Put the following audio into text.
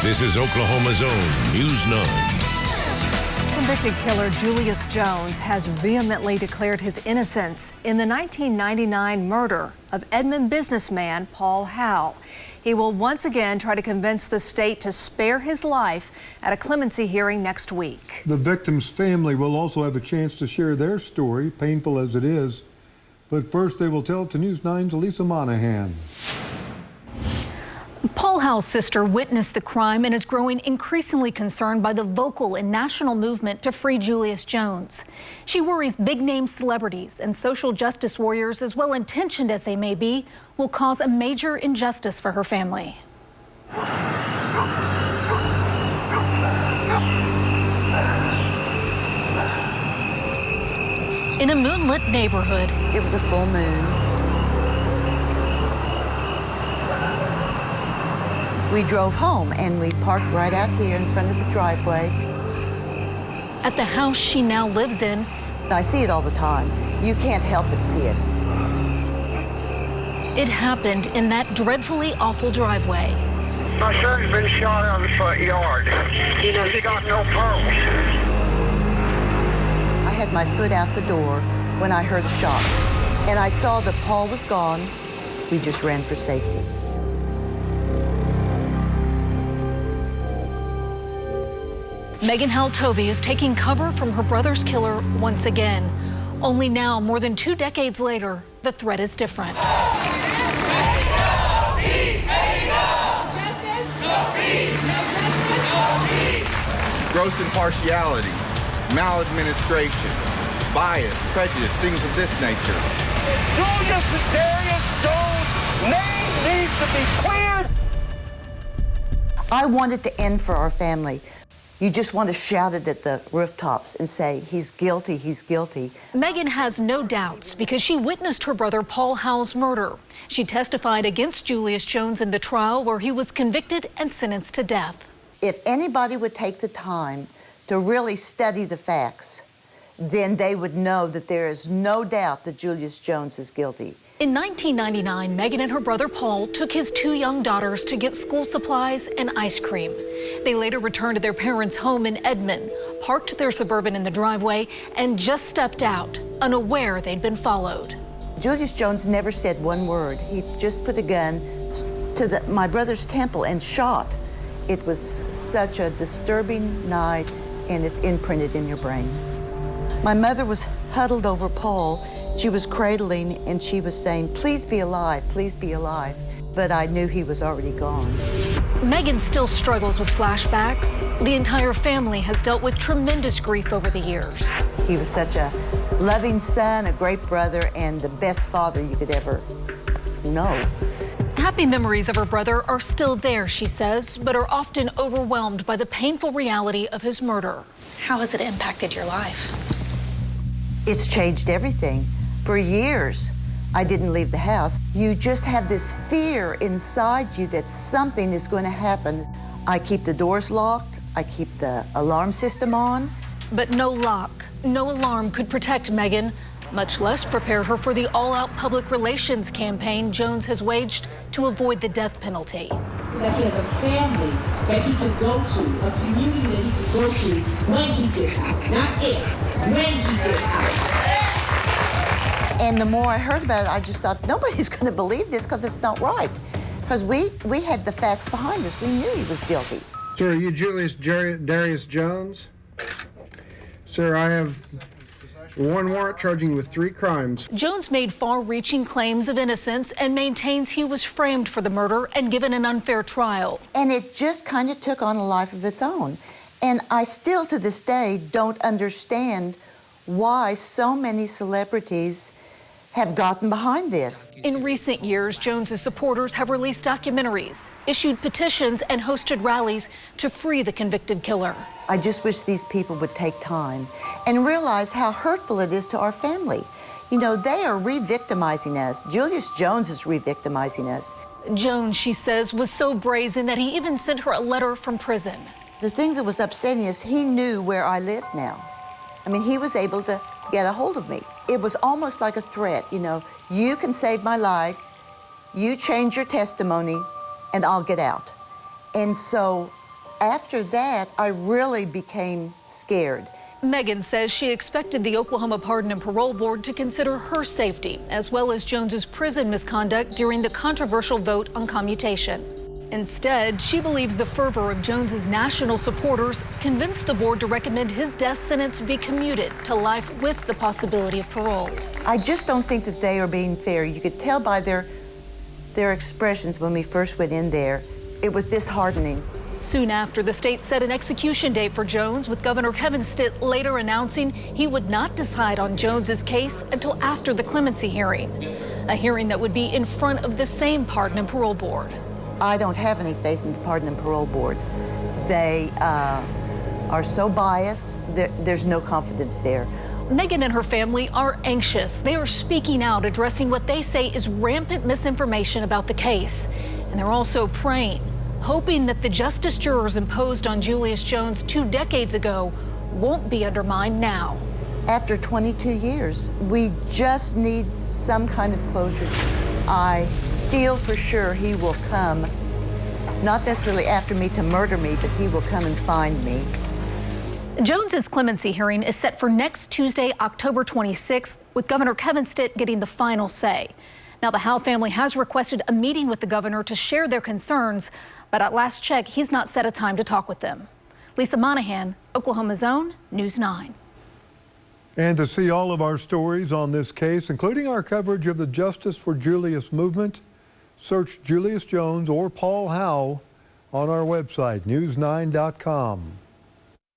This is Oklahoma's own News 9. Convicted killer Julius Jones has vehemently declared his innocence in the 1999 murder of Edmond businessman Paul Howell. He will once again try to convince the state to spare his life at a clemency hearing next week. The victim's family will also have a chance to share their story, painful as it is. But first, they will tell it to News 9's Lisa Monahan. Paul Howell's sister witnessed the crime and is growing increasingly concerned by the vocal and national movement to free Julius Jones. She worries big-name celebrities and social justice warriors, as well-intentioned as they may be, will cause a major injustice for her family. In a moonlit neighborhood, it was a full moon. We drove home and we parked right out here in front of the driveway. At the house she now lives in, I see it all the time. You can't help but see it. It happened in that dreadfully awful driveway. My son's been shot out of the front yard. He got no pulse. I had my foot out the door when I heard the shot, and I saw that Paul was gone. We just ran for safety. Megan Howell-Toby is taking cover from her brother's killer once again. Only now, more than 2 decades later, the threat is different. Gross impartiality, maladministration, bias, prejudice, things of this nature. Julius Jones' name needs to be cleared. I wanted to end for our family. You just want to shout it at the rooftops and say, he's guilty, he's guilty. Megan has no doubts because she witnessed her brother Paul Howell's murder. She testified against Julius Jones in the trial where he was convicted and sentenced to death. If anybody would take the time to really study the facts, then they would know that there is no doubt that Julius Jones is guilty. In 1999, Megan and her brother Paul took his 2 young daughters to get school supplies and ice cream. They later returned to their parents' home in Edmond, parked their Suburban in the driveway, and just stepped out, unaware they'd been followed. Julius Jones never said one word. He just put a gun to my brother's temple and shot. It was such a disturbing night, and it's imprinted in your brain. My mother was huddled over Paul. She was cradling, and she was saying, please be alive, please be alive. But I knew he was already gone. Megan still struggles with flashbacks. The entire family has dealt with tremendous grief over the years. He was such a loving son, a great brother, and the best father you could ever know. Happy memories of her brother are still there, she says, but are often overwhelmed by the painful reality of his murder. How has it impacted your life? It's changed everything. For years, I didn't leave the house. You just have this fear inside you that something is going to happen. I keep the doors locked. I keep the alarm system on. But no lock, no alarm could protect Megan, much less prepare her for the all-out public relations campaign Jones has waged to avoid the death penalty. That he has a family that he can go to, a community that he can go to when he gets out, not if, when he gets out. And the more I heard about it, I just thought, nobody's going to believe this because it's not right. Because we had the facts behind us. We knew he was guilty. Sir, are you Julius Darius Jones? Sir, I have one warrant charging you with 3 crimes. Jones made far-reaching claims of innocence and maintains he was framed for the murder and given an unfair trial. And it just kind of took on a life of its own. And I still, to this day, don't understand why so many celebrities have gotten behind this. In recent years, Jones's supporters have released documentaries, issued petitions, and hosted rallies to free the convicted killer. I just wish these people would take time and realize how hurtful it is to our family. You know, they are re-victimizing us. Julius Jones is re-victimizing us. Jones, she says, was so brazen that he even sent her a letter from prison. The thing that was upsetting is he knew where I lived now. I mean, he was able to get a hold of me. It was almost like a threat, you know, you can save my life, you change your testimony, and I'll get out. And so after that, I really became scared. Megan says she expected the Oklahoma Pardon and Parole Board to consider her safety, as well as Jones's prison misconduct during the controversial vote on commutation. Instead, she believes the fervor of Jones's national supporters convinced the board to recommend his death sentence be commuted to life with the possibility of parole. I just don't think that they are being fair. You could tell by their expressions when we first went in there. It was disheartening. Soon after, the state set an execution date for Jones, with Governor Kevin Stitt later announcing he would not decide on Jones's case until after the clemency hearing, a hearing that would be in front of the same Pardon and Parole Board. I don't have any faith in the Pardon and Parole Board. They are so biased, there's no confidence there. Megan and her family are anxious. They are speaking out, addressing what they say is rampant misinformation about the case. And they're also praying, hoping that the justice jurors imposed on Julius Jones 2 decades ago won't be undermined now. After 22 years, we just need some kind of closure. I feel for sure he will come, not necessarily after me to murder me, but he will come and find me. Jones's clemency hearing is set for next Tuesday, October 26th, with Governor Kevin Stitt getting the final say. Now, the Howell family has requested a meeting with the governor to share their concerns, but at last check, he's not set a time to talk with them. Lisa Monahan, Oklahoma's own News 9. And to see all of our stories on this case, including our coverage of the Justice for Julius movement, search Julius Jones or Paul Howell on our website, news9.com.